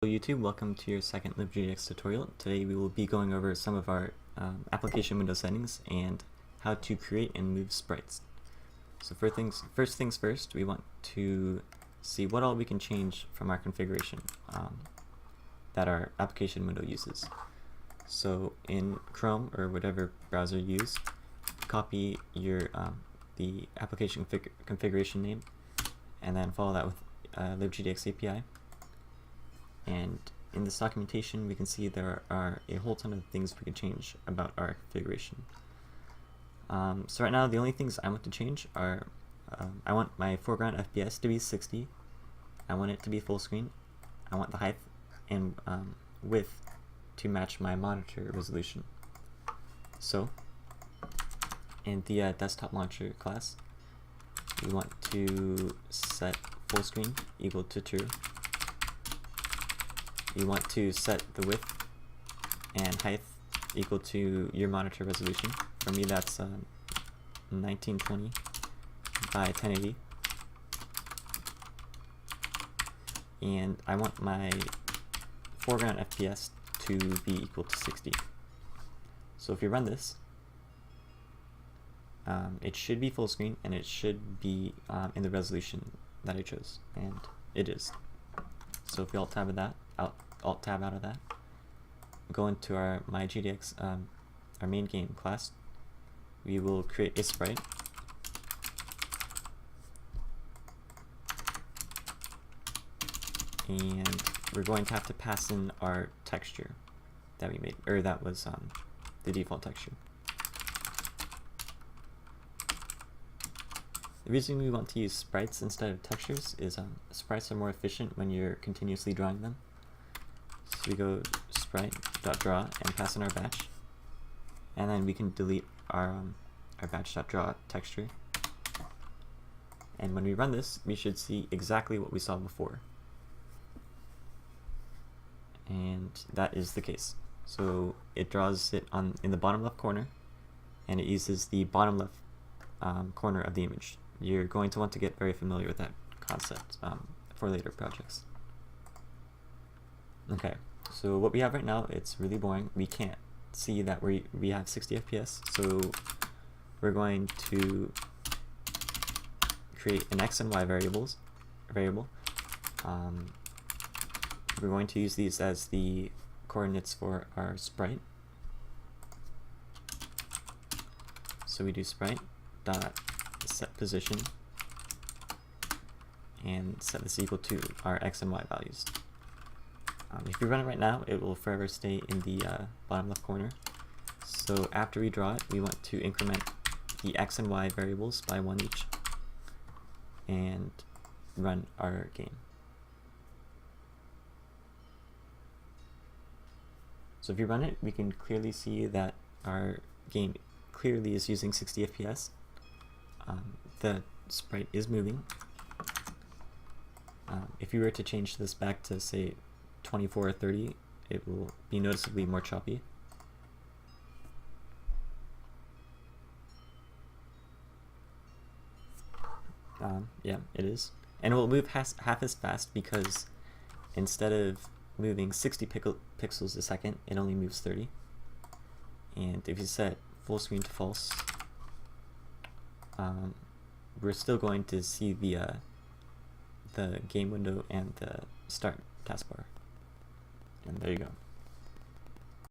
Hello YouTube, welcome to your second Libgdx tutorial. Today we will be going over some of our application window settings and how to create and move sprites. So first things first, we want to see what all we can change from our configuration that our application window uses. So in Chrome or whatever browser you use, copy your the application configuration name and then follow that with Libgdx API. And in this documentation, we can see there are a whole ton of things we can change about our configuration. So right now, the only things I want to change are, I want my foreground FPS to be 60, I want it to be full screen, I want the height and width to match my monitor resolution. So, in the desktop launcher class, we want to set full screen equal to true. You want to set the width and height equal to your monitor resolution. For me, that's 1920 by 1080. And I want my foreground FPS to be equal to 60. So if you run this, it should be full screen and it should be in the resolution that I chose, and it is. So if you alt tab out of that, go into our MyGDX, our main game class, we will create a sprite. And we're going to have to pass in our texture that we made, or that was the default texture. The reason we want to use sprites instead of textures is sprites are more efficient when you're continuously drawing them. So we go sprite.draw and pass in our batch, and then we can delete our batch.draw texture. And when we run this, we should see exactly what we saw before. And that is the case. So it draws it in the bottom left corner, and it uses the bottom left corner of the image. You're going to want to get very familiar with that concept for later projects. Okay, so what we have right now, it's really boring. We can't see that we have 60 FPS, so we're going to create an X and Y variable. We're going to use these as the coordinates for our sprite. So we do sprite dot set position and set this equal to our X and Y values. If we run it right now, it will forever stay in the bottom left corner. So after we draw it, we want to increment the X and Y variables by 1 each and run our game. So if you run it, we can clearly see that our game clearly is using 60 FPS. The sprite is moving. If you were to change this back to, say, 24 or 30, it will be noticeably more choppy. Yeah, it is. And it will move half as fast because instead of moving 60 pixels a second, it only moves 30. And if you set full screen to false, we're still going to see the game window and the start taskbar. And there you go.